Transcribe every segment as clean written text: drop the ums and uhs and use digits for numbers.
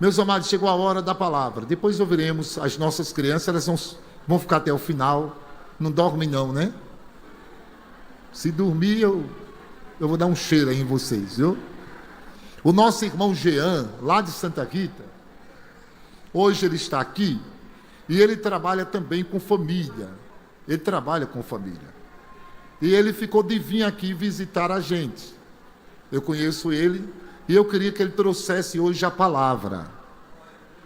Meus amados, chegou a hora da palavra. Depois ouviremos as nossas crianças, elas vão ficar até o final. Não dormem não, né? Se dormir, eu vou dar um cheiro aí em vocês, viu? O nosso irmão Jean, lá de Santa Rita, hoje ele está aqui e ele trabalha também com família. Ele trabalha com família. E ele ficou de vir aqui visitar a gente. Eu conheço ele e eu queria que ele trouxesse hoje a palavra.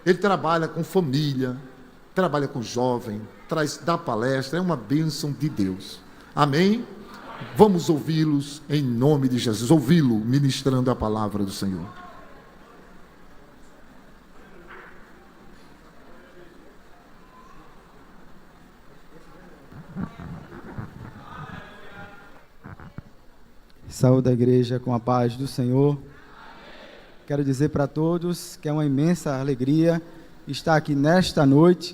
Ele trabalha com família, trabalha com jovem, dá palestra, é uma bênção de Deus. Amém? Vamos ouvi-los em nome de Jesus, ouvi-lo ministrando a palavra do Senhor. Saúde a igreja com a paz do Senhor. Quero dizer para todos que é uma imensa alegria estar aqui nesta noite,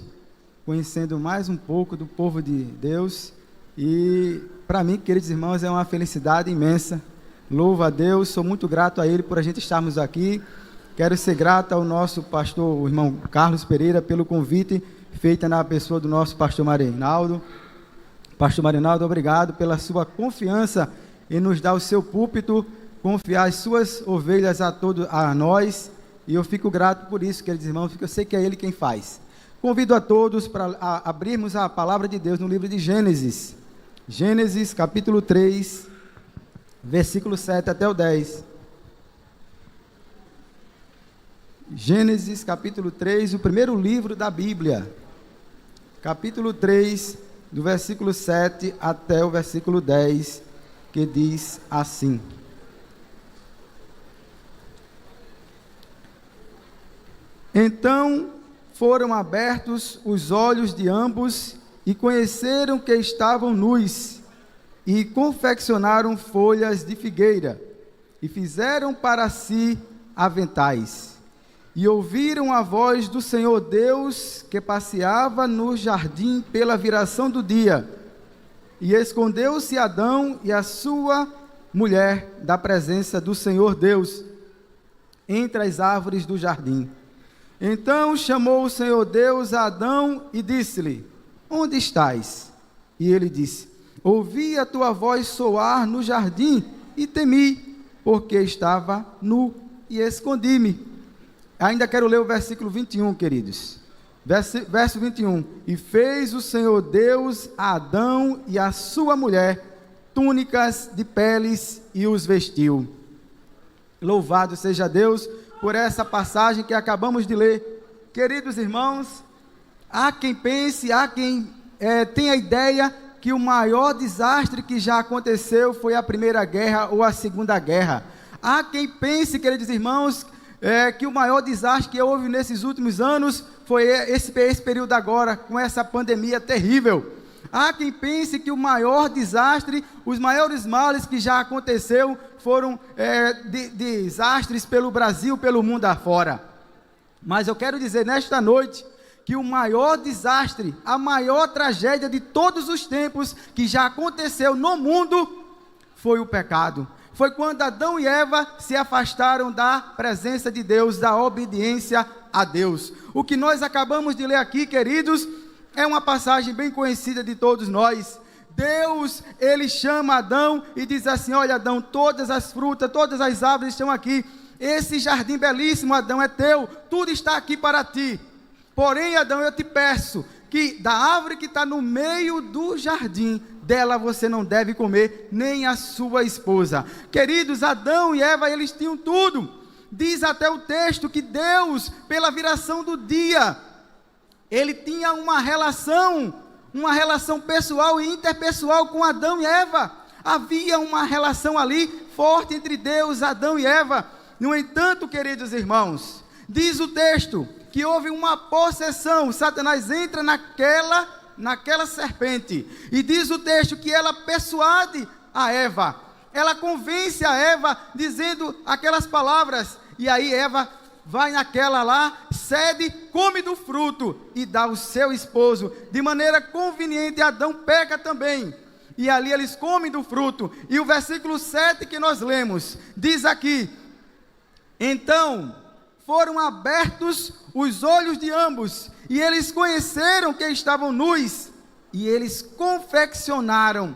conhecendo mais um pouco do povo de Deus. E para mim, queridos irmãos, é uma felicidade imensa. Louvo a Deus, sou muito grato a Ele por a gente estarmos aqui. Quero ser grato ao nosso pastor, o irmão Carlos Pereira, pelo convite feito na pessoa do nosso pastor Marinaldo. Pastor Marinaldo, obrigado pela sua confiança em nos dar o seu púlpito, confiar as suas ovelhas a nós, e eu fico grato por isso, queridos irmãos, porque eu sei que é Ele quem faz. Convido a todos para abrirmos a palavra de Deus no livro de Gênesis. Gênesis, capítulo 3, versículo 7 até o 10. Gênesis, capítulo 3, o primeiro livro da Bíblia. Capítulo 3, do versículo 7 até o versículo 10, que diz assim: Então foram abertos os olhos de ambos e conheceram que estavam nus, e confeccionaram folhas de figueira, e fizeram para si aventais. E ouviram a voz do Senhor Deus, que passeava no jardim pela viração do dia. E escondeu-se Adão e a sua mulher da presença do Senhor Deus, entre as árvores do jardim. Então chamou o Senhor Deus a Adão e disse-lhe: Onde estás? E ele disse: Ouvi a tua voz soar no jardim e temi, porque estava nu e escondi-me. Ainda quero ler o versículo 21, queridos. Verso 21. E fez o Senhor Deus a Adão e a sua mulher túnicas de peles e os vestiu. Louvado seja Deus por essa passagem que acabamos de ler. Queridos irmãos, há quem pense, há quem tenha a ideia que o maior desastre que já aconteceu foi a Primeira Guerra ou a Segunda Guerra. Há quem pense, queridos irmãos, que o maior desastre que houve nesses últimos anos foi esse período agora, com essa pandemia terrível. Há quem pense que o maior desastre, os maiores males que já aconteceu foram desastres pelo Brasil, pelo mundo afora. Mas eu quero dizer nesta noite que o maior desastre, a maior tragédia de todos os tempos que já aconteceu no mundo foi o pecado. Foi quando Adão e Eva se afastaram da presença de Deus, da obediência a Deus. O que nós acabamos de ler aqui, queridos, é uma passagem bem conhecida de todos nós. Deus, Ele chama Adão e diz assim: olha Adão, todas as frutas, todas as árvores estão aqui. Esse jardim belíssimo, Adão, é teu, tudo está aqui para ti. Porém, Adão, eu te peço que da árvore que está no meio do jardim, dela você não deve comer, nem a sua esposa. Queridos, Adão e Eva, eles tinham tudo. Diz até o texto que Deus, pela viração do dia, Ele tinha uma relação pessoal e interpessoal com Adão e Eva. Havia uma relação ali forte entre Deus, Adão e Eva. No entanto, queridos irmãos, diz o texto que houve uma possessão. Satanás entra naquela serpente, e diz o texto que ela persuade a Eva, ela convence a Eva, dizendo aquelas palavras, e aí Eva vai naquela lá, cede, come do fruto, e dá ao seu esposo, de maneira conveniente. Adão peca também, e ali eles comem do fruto, e o versículo 7 que nós lemos, diz aqui: então foram abertos os olhos de ambos, e eles conheceram que estavam nus, e eles confeccionaram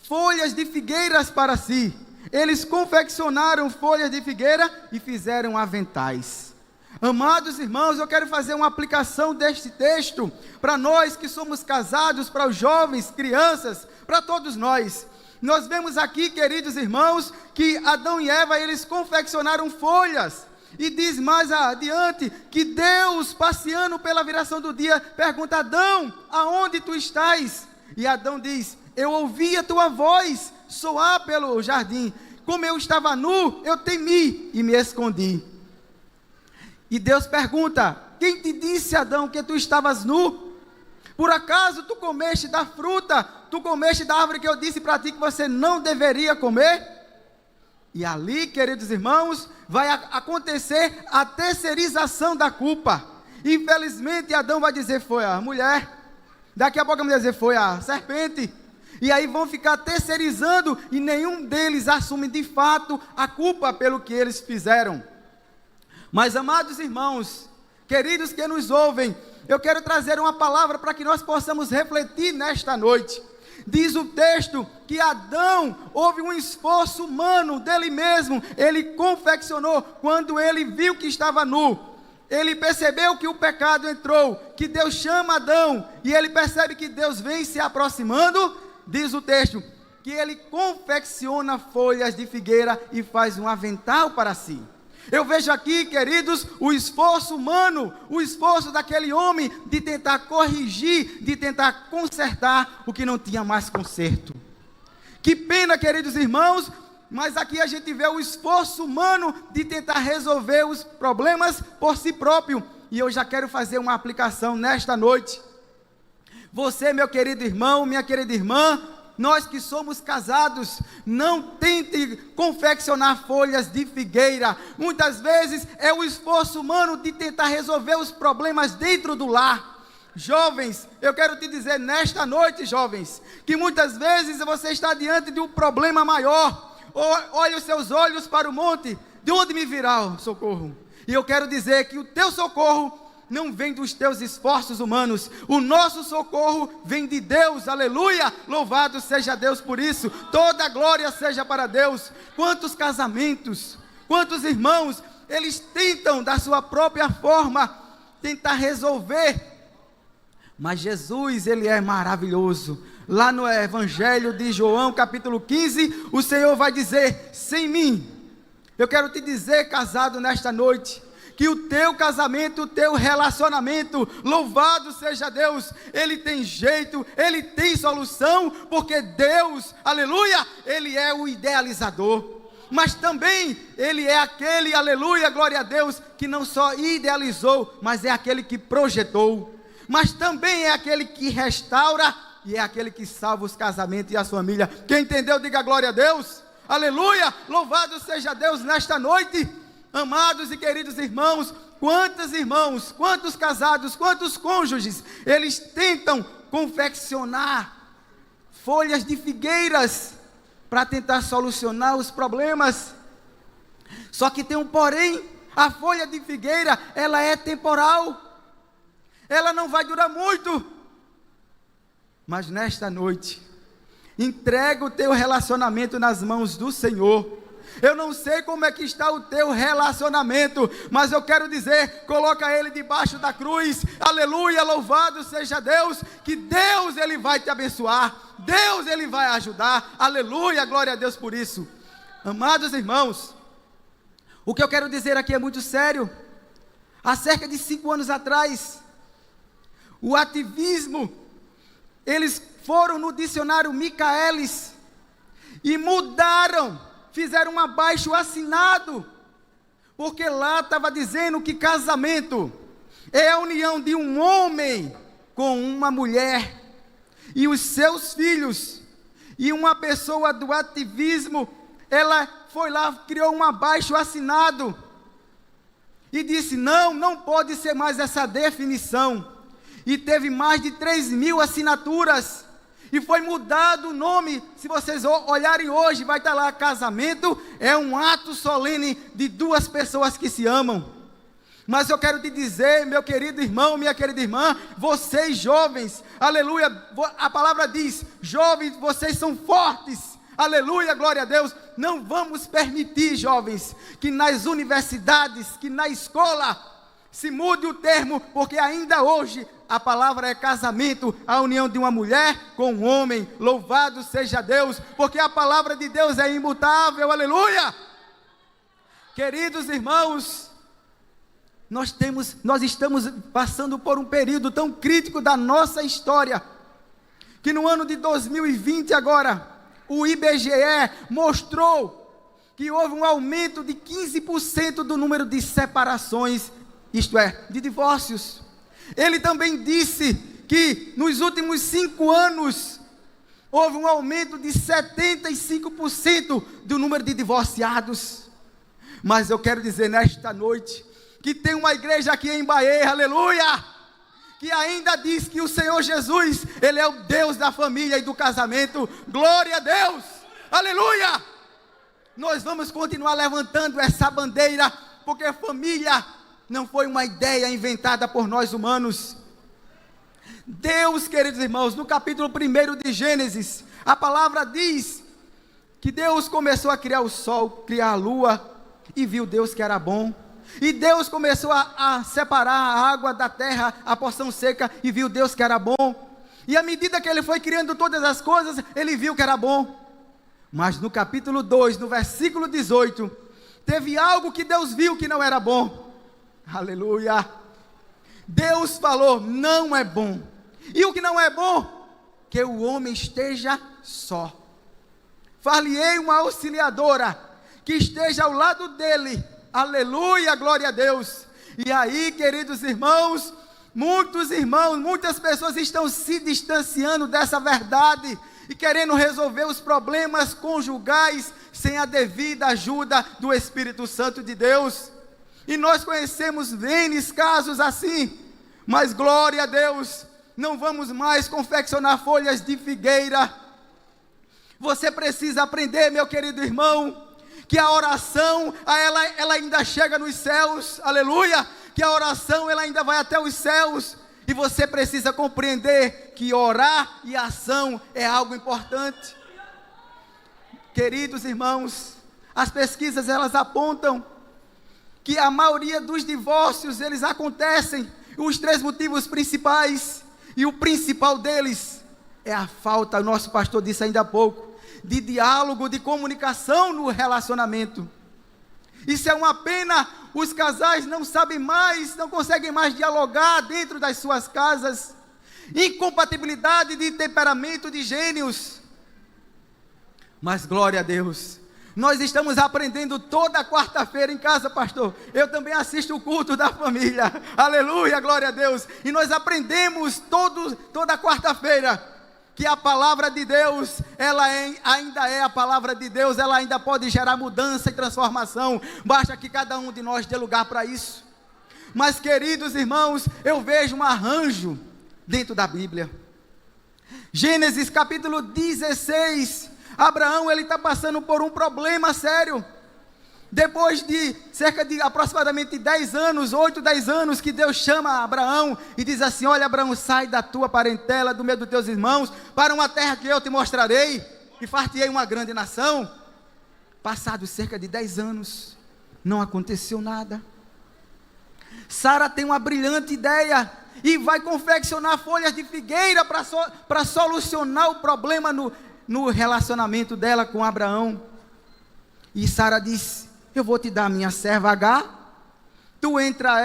folhas de figueiras para si. Eles confeccionaram folhas de figueira e fizeram aventais. Amados irmãos, eu quero fazer uma aplicação deste texto para nós que somos casados, para os jovens, crianças, para todos nós. Nós vemos aqui, queridos irmãos, que Adão e Eva, eles confeccionaram folhas. E diz mais adiante que Deus, passeando pela viração do dia, pergunta: Adão, aonde tu estás? E Adão diz: eu ouvi a tua voz soar pelo jardim. Como eu estava nu, eu temi e me escondi. E Deus pergunta: quem te disse, Adão, que tu estavas nu? Por acaso tu comeste da fruta? Tu comeste da árvore que eu disse para ti que você não deveria comer? E ali, queridos irmãos, vai acontecer a terceirização da culpa. Infelizmente, Adão vai dizer: foi a mulher. Daqui a pouco a mulher vai dizer: foi a serpente. E aí vão ficar terceirizando e nenhum deles assume de fato a culpa pelo que eles fizeram. Mas, amados irmãos, queridos que nos ouvem, eu quero trazer uma palavra para que nós possamos refletir nesta noite. Diz o texto que Adão, houve um esforço humano dele mesmo, ele confeccionou quando ele viu que estava nu. Ele percebeu que o pecado entrou, que Deus chama Adão, e ele percebe que Deus vem se aproximando. Diz o texto que ele confecciona folhas de figueira e faz um avental para si. Eu vejo aqui, queridos, o esforço humano, o esforço daquele homem de tentar corrigir, de tentar consertar o que não tinha mais conserto. Que pena, queridos irmãos, mas aqui a gente vê o esforço humano de tentar resolver os problemas por si próprio. E eu já quero fazer uma aplicação nesta noite. Você, meu querido irmão, minha querida irmã, nós que somos casados, não tente confeccionar folhas de figueira. Muitas vezes é o esforço humano de tentar resolver os problemas dentro do lar. Jovens, eu quero te dizer nesta noite, jovens, que muitas vezes você está diante de um problema maior. Olhe os seus olhos para o monte, de onde me virá o socorro? E eu quero dizer que o teu socorro não vem dos teus esforços humanos. O nosso socorro vem de Deus, aleluia, louvado seja Deus por isso, toda a glória seja para Deus. Quantos casamentos, quantos irmãos, eles tentam da sua própria forma, tentar resolver, mas Jesus, ele é maravilhoso. Lá no Evangelho de João, capítulo 15, o Senhor vai dizer: sem mim, eu quero te dizer, casado, nesta noite, que o teu casamento, o teu relacionamento, louvado seja Deus, ele tem jeito, ele tem solução, porque Deus, aleluia, ele é o idealizador, mas também ele é aquele, aleluia, glória a Deus, que não só idealizou, mas é aquele que projetou, mas também é aquele que restaura, e é aquele que salva os casamentos e as famílias. Quem entendeu, diga glória a Deus, aleluia, louvado seja Deus nesta noite. Amados e queridos irmãos, quantos casados, quantos cônjuges, eles tentam confeccionar folhas de figueiras para tentar solucionar os problemas. Só que tem um porém: a folha de figueira, ela é temporal, ela não vai durar muito. Mas nesta noite, entrega o teu relacionamento nas mãos do Senhor. Eu não sei como é que está o teu relacionamento, mas eu quero dizer, coloca ele debaixo da cruz, aleluia, louvado seja Deus, que Deus, ele vai te abençoar, Deus, ele vai ajudar, aleluia, glória a Deus por isso. Amados irmãos, o que eu quero dizer aqui é muito sério. Há cerca de 5 anos atrás, o ativismo, eles foram no dicionário Michaelis e mudaram, fizeram um abaixo-assinado, porque lá estava dizendo que casamento é a união de um homem com uma mulher, e os seus filhos, e uma pessoa do ativismo, ela foi lá, criou um abaixo-assinado, e disse: não pode ser mais essa definição, e teve mais de 3.000 assinaturas, e foi mudado o nome. Se vocês olharem hoje, vai estar lá: casamento é um ato solene de duas pessoas que se amam. Mas eu quero te dizer, meu querido irmão, minha querida irmã, vocês jovens, aleluia, a palavra diz, jovens, vocês são fortes, aleluia, glória a Deus. Não vamos permitir, jovens, que nas universidades, que na escola, se mude o termo, porque ainda hoje a palavra é casamento, a união de uma mulher com um homem. Louvado seja Deus, porque a palavra de Deus é imutável, aleluia. Queridos irmãos, nós estamos passando por um período tão crítico da nossa história, que no ano de 2020 agora, o IBGE mostrou que houve um aumento de 15% do número de separações, isto é, de divórcios. Ele também disse que nos últimos 5 anos, houve um aumento de 75% do número de divorciados. Mas eu quero dizer nesta noite, que tem uma igreja aqui em Bahia, aleluia, que ainda diz que o Senhor Jesus, Ele é o Deus da família e do casamento. Glória a Deus, aleluia. Nós vamos continuar levantando essa bandeira, porque família não foi uma ideia inventada por nós humanos. Deus, queridos irmãos, no capítulo 1 de Gênesis, a palavra diz que Deus começou a criar o sol, criar a lua, e viu Deus que era bom. E Deus começou a separar a água da terra, a porção seca, e viu Deus que era bom. E à medida que Ele foi criando todas as coisas, Ele viu que era bom. Mas no capítulo 2, no versículo 18, teve algo que Deus viu que não era bom. Aleluia. Deus falou, não é bom. E o que não é bom? Que o homem esteja só. Far-lhe-ei uma auxiliadora, que esteja ao lado dele. Aleluia, glória a Deus. E aí, queridos irmãos, muitas pessoas estão se distanciando dessa verdade e querendo resolver os problemas conjugais sem a devida ajuda do Espírito Santo de Deus. E nós conhecemos N casos assim, mas glória a Deus, não vamos mais confeccionar folhas de figueira. Você precisa aprender, meu querido irmão, que a oração, ela ainda chega nos céus, aleluia, que a oração, ela ainda vai até os céus, e você precisa compreender que orar e ação é algo importante. Queridos irmãos, as pesquisas, elas apontam que a maioria dos divórcios, eles acontecem, os 3 motivos principais, e o principal deles é a falta, o nosso pastor disse ainda há pouco, de diálogo, de comunicação no relacionamento. Isso é uma pena, os casais não sabem mais, não conseguem mais dialogar dentro das suas casas, incompatibilidade de temperamento, de gênios. Mas glória a Deus, nós estamos aprendendo toda quarta-feira em casa, pastor. Eu também assisto o culto da família, aleluia, glória a Deus, e nós aprendemos toda quarta-feira, que a palavra de Deus, ainda é a palavra de Deus, ela ainda pode gerar mudança e transformação, basta que cada um de nós dê lugar para isso. Mas queridos irmãos, eu vejo um arranjo dentro da Bíblia. Gênesis capítulo 16, Abraão, ele está passando por um problema sério. Depois de cerca de aproximadamente 10 anos, 8, 10 anos, que Deus chama Abraão e diz assim, olha Abraão, sai da tua parentela, do meio dos teus irmãos, para uma terra que eu te mostrarei, e far-te-ei uma grande nação. Passados cerca de 10 anos, não aconteceu nada. Sara tem uma brilhante ideia, e vai confeccionar folhas de figueira para solucionar o problema no relacionamento dela com Abraão. E Sara diz, eu vou te dar a minha serva Agar, tu entra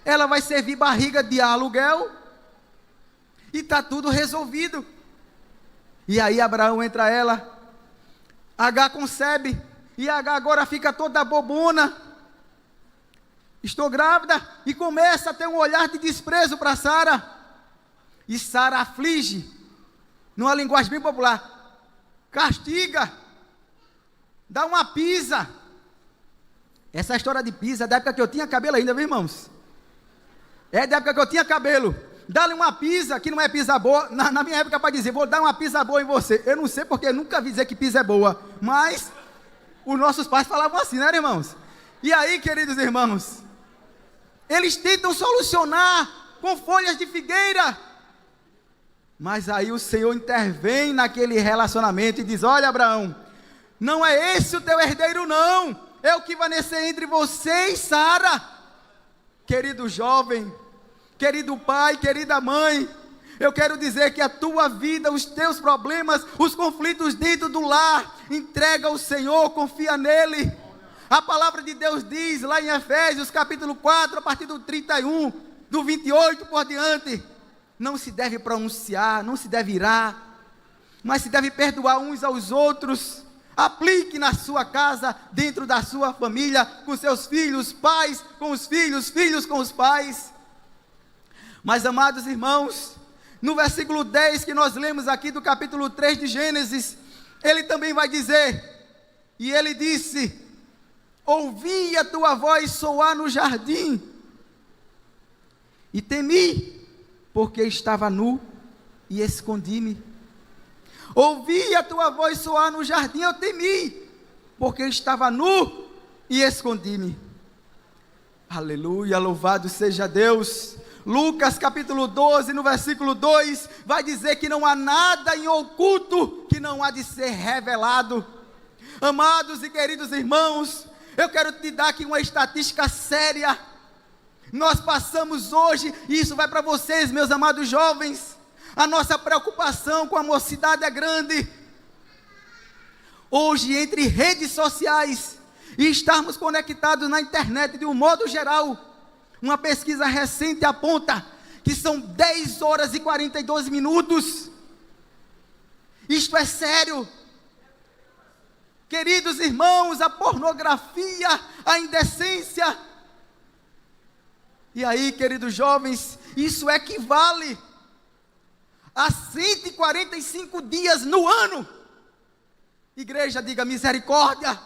ela vai servir barriga de aluguel, e está tudo resolvido. E aí Abraão entra ela, Agar concebe, e Agar agora fica toda bobona, estou grávida, e começa a ter um olhar de desprezo para Sara, e Sara aflige, numa linguagem bem popular, castiga, dá uma pisa. Essa história de pisa é da época que eu tinha cabelo ainda, viu irmãos? É da época que eu tinha cabelo. Dá-lhe uma pisa, que não é pisa boa. Na minha época, para dizer, vou dar uma pisa boa em você. Eu não sei porque eu nunca vi dizer que pisa é boa. Mas os nossos pais falavam assim, né, irmãos? E aí, queridos irmãos, Eles tentam solucionar com folhas de figueira. Mas aí o Senhor intervém naquele relacionamento e diz: olha, Abraão, não é esse o teu herdeiro não, é o que vai nascer entre você e Sara. Querido jovem, querido pai, querida mãe, eu quero dizer que a tua vida, os teus problemas, os conflitos dentro do lar, entrega ao Senhor, confia nele. A palavra de Deus diz lá em Efésios capítulo 4, a partir do 31, do 28 por diante: não se deve pronunciar, não se deve irar, mas se deve perdoar uns aos outros. Aplique na sua casa, dentro da sua família, com seus filhos, pais com os filhos, filhos com os pais. Mas, amados irmãos, no versículo 10 que nós lemos aqui do capítulo 3 de Gênesis, ele também vai dizer: e ele disse: ouvi a tua voz soar no jardim, e temi, porque estava nu e escondi-me. Ouvi a tua voz soar no jardim, eu temi, porque estava nu e escondi-me. Aleluia, louvado seja Deus. Lucas capítulo 12, no versículo 2, vai dizer que não há nada em oculto que não há de ser revelado. Amados e queridos irmãos, eu quero te dar aqui uma estatística séria. Nós passamos hoje, e isso vai para vocês, meus amados jovens, a nossa preocupação com a mocidade é grande. Hoje, entre redes sociais e estarmos conectados na internet de um modo geral, uma pesquisa recente aponta que são 10 horas e 42 minutos. Isto é sério. Queridos irmãos, a pornografia, a indecência. E aí, queridos jovens, isso equivale a 145 dias no ano. Igreja, diga misericórdia.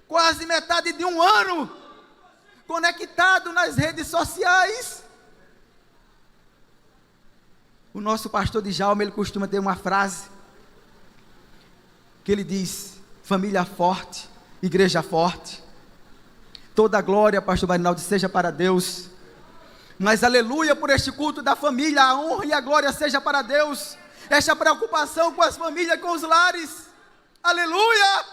Quase metade de um ano conectado nas redes sociais. O nosso pastor Djalma, ele costuma ter uma frase que ele diz: família forte, igreja forte. Toda a glória, pastor Marinaldo, seja para Deus. Mas aleluia por este culto da família, a honra e a glória seja para Deus. Esta preocupação com as famílias, com os lares. Aleluia,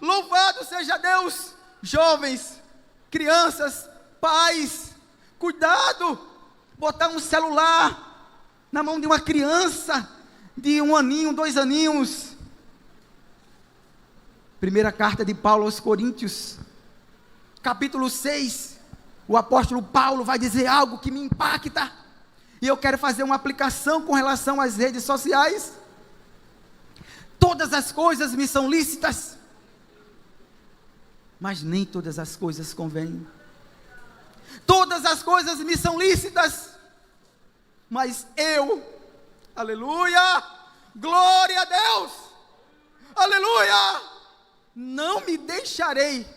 louvado seja Deus. Jovens, crianças, pais, cuidado. Botar um celular na mão de uma criança de 1 aninho, 2 aninhos. Primeira carta de Paulo aos Coríntios, capítulo 6, o apóstolo Paulo vai dizer algo que me impacta, e eu quero fazer uma aplicação com relação às redes sociais. Todas as coisas me são lícitas, mas nem todas as coisas convêm. Todas as coisas me são lícitas, mas eu, aleluia, glória a Deus, aleluia, não me deixarei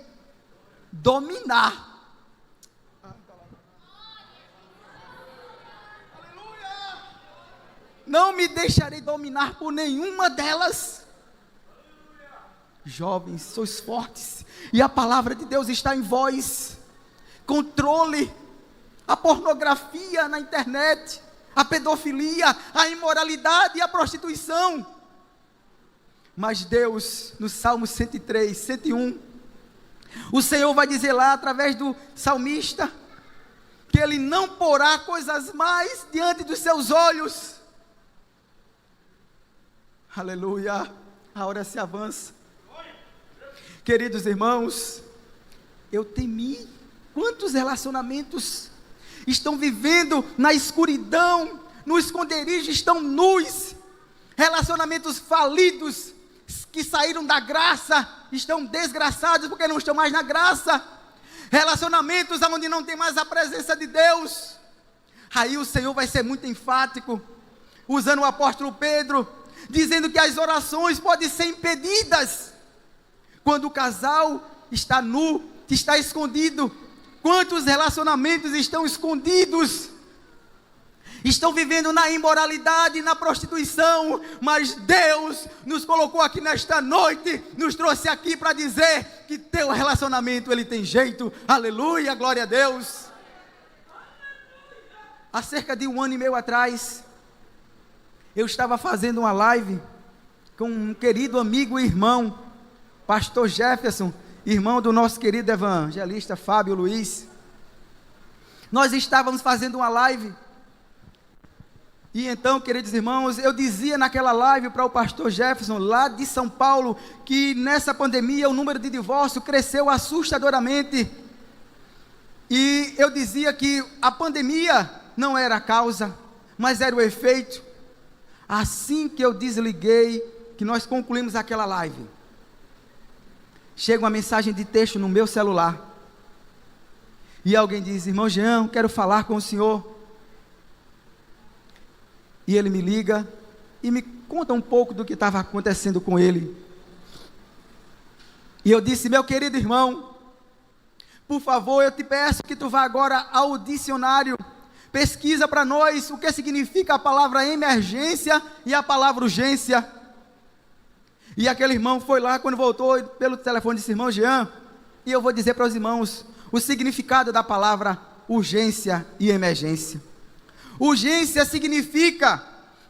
dominar. Aleluia! Não me deixarei dominar por nenhuma delas. Jovens, sois fortes, e a palavra de Deus está em vós. Controle a pornografia na internet, a pedofilia, a imoralidade e a prostituição. Mas Deus, no Salmo 103, 101, o Senhor vai dizer lá, através do salmista, que Ele não porá coisas mais diante dos seus olhos. Aleluia, a hora se avança. Queridos irmãos, eu temi. Quantos relacionamentos estão vivendo na escuridão, no esconderijo, estão nus. Relacionamentos falidos, que saíram da graça, estão desgraçados porque não estão mais na graça. Relacionamentos onde não tem mais a presença de Deus. Aí o Senhor vai ser muito enfático, usando o apóstolo Pedro, dizendo que as orações podem ser impedidas quando o casal está nu, está escondido. Quantos relacionamentos estão escondidos? estão vivendo na imoralidade, na prostituição, mas Deus nos colocou aqui nesta noite, nos trouxe aqui para dizer que teu relacionamento ele tem jeito. Aleluia, glória a Deus. Há cerca de 1 ano e meio atrás, eu estava fazendo uma live com um querido amigo e irmão, pastor Jefferson, irmão do nosso querido evangelista Fábio Luiz. Nós estávamos fazendo uma live, e então, queridos irmãos, eu dizia naquela live para o pastor Jefferson, lá de São Paulo, que nessa pandemia o número de divórcio cresceu assustadoramente, e eu dizia que a pandemia não era a causa, mas era o efeito. Assim que eu desliguei, que nós concluímos aquela live, chega uma mensagem de texto no meu celular, e alguém diz: irmão Jean, quero falar com o senhor. E ele me liga e me conta um pouco do que estava acontecendo com ele. E eu disse: meu querido irmão, por favor, eu te peço que tu vá agora ao dicionário, pesquisa para nós o que significa a palavra emergência e a palavra urgência. E aquele irmão foi lá, quando voltou pelo telefone, disse: irmão Jean, e eu vou dizer para os irmãos o significado da palavra urgência e emergência. Urgência significa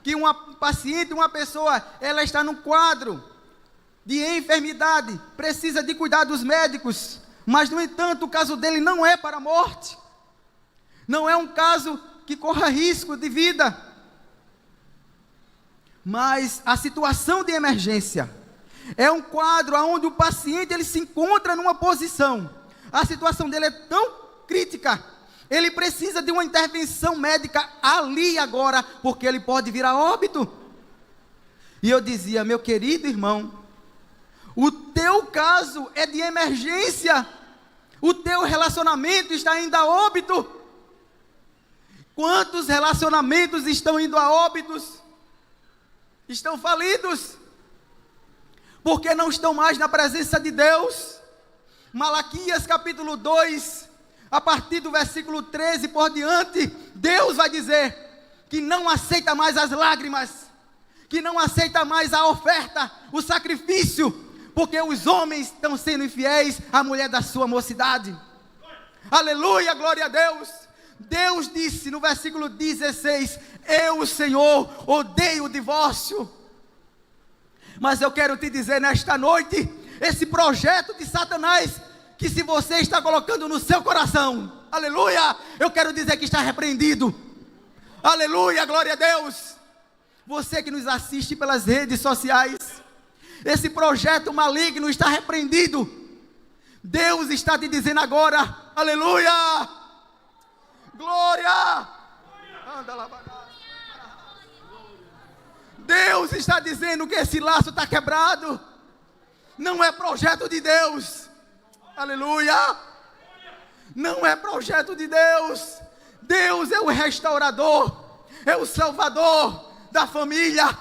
que uma paciente, uma pessoa, ela está num quadro de enfermidade, precisa de cuidados médicos, mas no entanto o caso dele não é para a morte, não é um caso que corra risco de vida, mas a situação de emergência é um quadro onde o paciente ele se encontra numa posição, a situação dele é tão crítica, ele precisa de uma intervenção médica ali agora, porque ele pode vir a óbito. E eu dizia: meu querido irmão, o teu caso é de emergência, o teu relacionamento está indo a óbito. Quantos relacionamentos estão indo a óbitos? Estão falidos, porque não estão mais na presença de Deus. Malaquias capítulo 2, a partir do versículo 13 por diante, Deus vai dizer que não aceita mais as lágrimas, que não aceita mais a oferta, o sacrifício, porque os homens estão sendo infiéis à mulher da sua mocidade. Aleluia, glória a Deus. Deus disse no versículo 16: eu, o Senhor, odeio o divórcio. Mas eu quero te dizer nesta noite, esse projeto de Satanás, que se você está colocando no seu coração, aleluia, eu quero dizer que está repreendido. Aleluia, glória a Deus. Você que nos assiste pelas redes sociais, esse projeto maligno está repreendido. Deus está te dizendo agora, aleluia, glória. Anda lá, Deus está dizendo que esse laço está quebrado. Não é projeto de Deus. Aleluia. Não é projeto de Deus. Deus é o restaurador, é o salvador da família.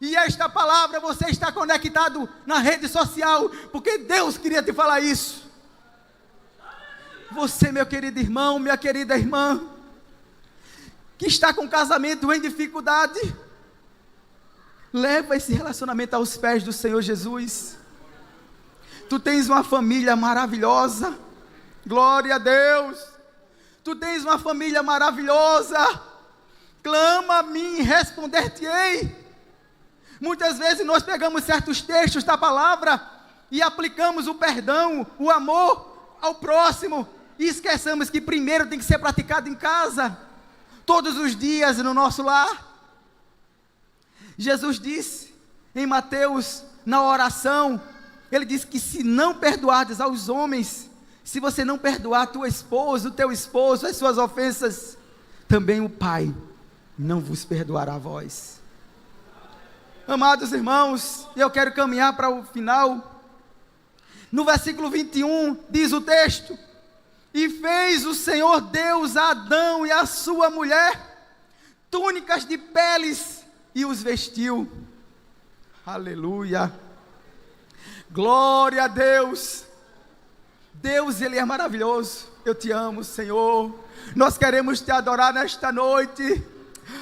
E esta palavra você está conectado na rede social, porque Deus queria te falar isso. Você, meu querido irmão, minha querida irmã, que está com casamento em dificuldade, leva esse relacionamento aos pés do Senhor Jesus. Tu tens uma família maravilhosa, glória a Deus. Tu tens uma família maravilhosa, clama a mim e responder-te-ei. Muitas vezes nós pegamos certos textos da palavra e aplicamos o perdão, o amor ao próximo, e esquecemos que primeiro tem que ser praticado em casa, todos os dias no nosso lar. Jesus disse em Mateus, na oração, ele disse que se não perdoardes aos homens, se você não perdoar tua esposa, o teu esposo, as suas ofensas, também o Pai não vos perdoará a vós. Amados irmãos, eu quero caminhar para o final. No versículo 21, diz o texto: e fez o Senhor Deus a Adão e a sua mulher túnicas de peles e os vestiu. Aleluia, glória a Deus. Deus, Ele é maravilhoso. Eu te amo, Senhor. Nós queremos te adorar nesta noite.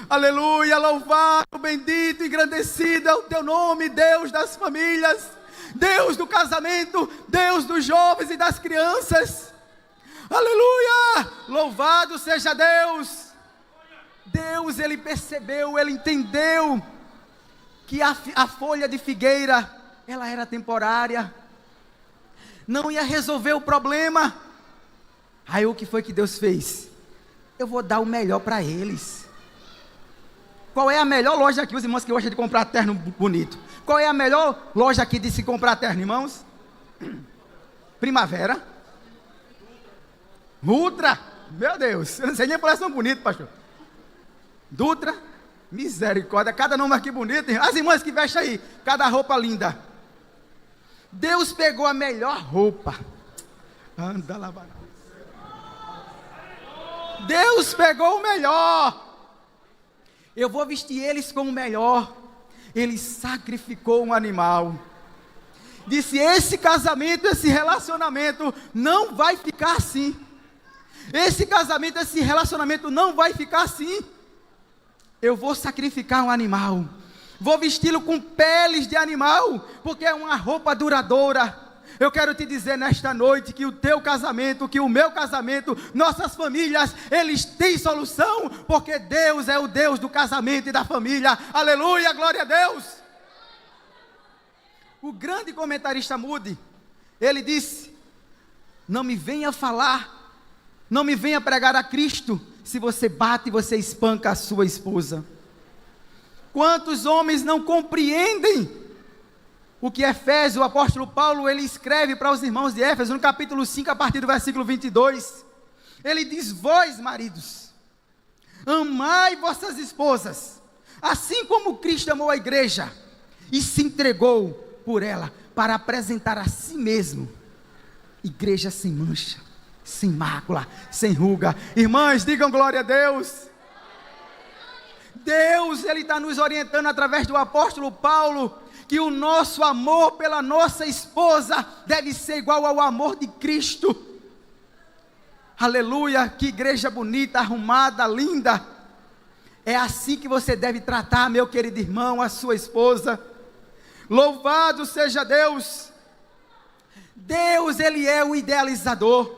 Aleluia, louvado, bendito, engrandecido é o teu nome, Deus das famílias, Deus do casamento, Deus dos jovens e das crianças. Aleluia, louvado seja Deus. Deus, ele percebeu, ele entendeu que a folha de figueira, ela era temporária, não ia resolver o problema. Aí o que foi que Deus fez? Eu vou dar o melhor para eles. Qual é a melhor loja aqui, os irmãos que gostam de comprar terno bonito? Qual é a melhor loja aqui de se comprar terno, irmãos? Primavera. Ultra. Meu Deus, eu não sei nem por tão bonito, pastor. Dutra. Misericórdia, cada nome aqui bonito. As irmãs que vestem aí, cada roupa linda. Deus pegou a melhor roupa. Anda lá, Deus pegou o melhor. Eu vou vestir eles com o melhor. Ele sacrificou um animal. Disse: esse casamento, esse relacionamento não vai ficar assim. Esse casamento, esse relacionamento não vai ficar assim. Eu vou sacrificar um animal. Vou vesti-lo com peles de animal, porque é uma roupa duradoura. Eu quero te dizer nesta noite que o teu casamento, que o meu casamento, nossas famílias, eles têm solução, porque Deus é o Deus do casamento e da família. Aleluia, glória a Deus. O grande comentarista Moody, ele disse: não me venha falar, não me venha pregar a Cristo, se você bate e você espanca a sua esposa. Quantos homens não compreendem o que Efésio, o apóstolo Paulo, ele escreve para os irmãos de Éfeso, no capítulo 5, a partir do versículo 22. Ele diz: vós, maridos, amai vossas esposas, assim como Cristo amou a igreja, e se entregou por ela, para apresentar a si mesmo, igreja sem mancha, sem mácula, sem ruga. Irmãs, digam glória a Deus. Deus, ele está nos orientando através do apóstolo Paulo, que o nosso amor pela nossa esposa deve ser igual ao amor de Cristo. Aleluia, que igreja bonita, arrumada, linda. É assim que você deve tratar, meu querido irmão, a sua esposa. Louvado seja Deus. Deus, ele é o idealizador,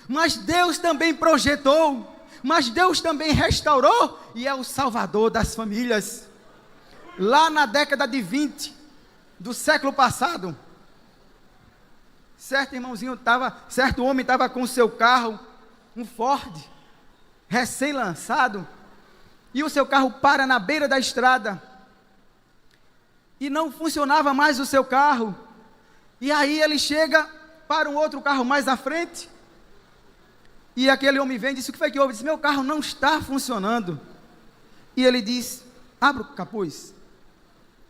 mas Deus também projetou, mas Deus também restaurou e é o salvador das famílias. Lá na década de 20 do século passado, certo homem estava com o seu carro, um Ford, recém-lançado, e o seu carro para na beira da estrada, e não funcionava mais o seu carro, e aí ele chega para um outro carro mais à frente, e aquele homem vem e diz: o que foi que houve? Diz: meu carro não está funcionando. E ele diz: abra o capuz.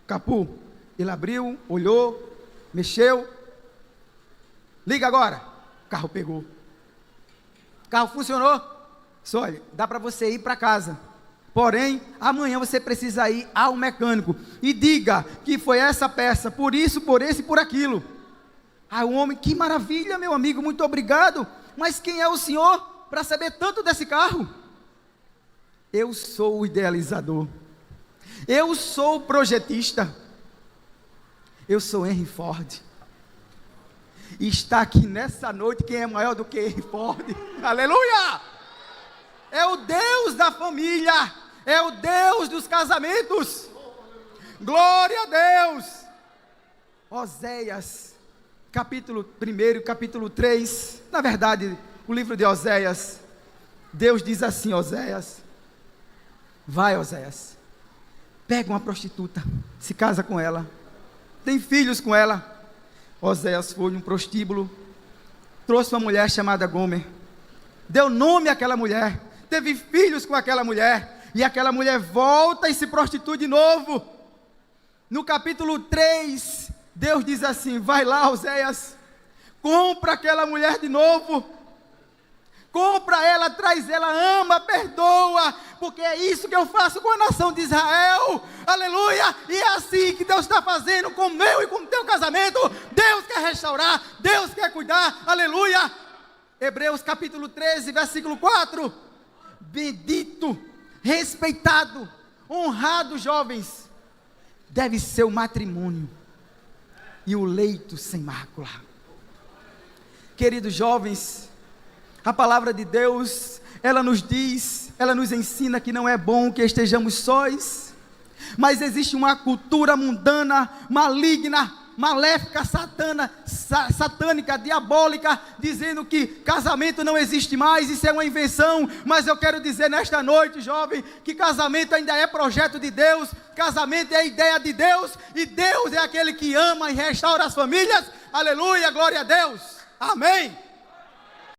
Capu, ele abriu, olhou, mexeu, liga agora. O carro pegou, o carro funcionou. Disse: olha, dá para você ir para casa, porém, amanhã você precisa ir ao mecânico, e diga que foi essa peça, por isso, por esse e por aquilo. Aí o homem: que maravilha, meu amigo, muito obrigado, mas quem é o senhor para saber tanto desse carro? Eu sou o idealizador, eu sou o projetista, eu sou Henry Ford. E está aqui nessa noite quem é maior do que Henry Ford. Aleluia! É o Deus da família, é o Deus dos casamentos. Glória a Deus. Oséias, capítulo 1, capítulo 3, na verdade, o livro de Oséias, Deus diz assim: Oséias, vai, Oséias, pega uma prostituta, se casa com ela, tem filhos com ela. Oséias foi num prostíbulo, trouxe uma mulher chamada Gomer, deu nome àquela mulher, teve filhos com aquela mulher, e aquela mulher volta e se prostitui de novo. No capítulo 3, Deus diz assim: vai lá, Oséias, compra aquela mulher de novo, compra ela, traz ela, ama, perdoa, porque é isso que eu faço com a nação de Israel. Aleluia! E é assim que Deus está fazendo com o meu e com o teu casamento. Deus quer restaurar, Deus quer cuidar. Aleluia! Hebreus capítulo 13, versículo 4: bendito, respeitado, honrado, jovens, deve ser o matrimônio e o leito sem mácula. Queridos jovens, a palavra de Deus, ela nos diz, ela nos ensina que não é bom que estejamos sós, mas existe uma cultura mundana, maligna, maléfica, satânica, diabólica, dizendo que casamento não existe mais, isso é uma invenção. Mas eu quero dizer nesta noite, jovem, que casamento ainda é projeto de Deus, casamento é ideia de Deus, e Deus é aquele que ama e restaura as famílias. Aleluia, glória a Deus, amém.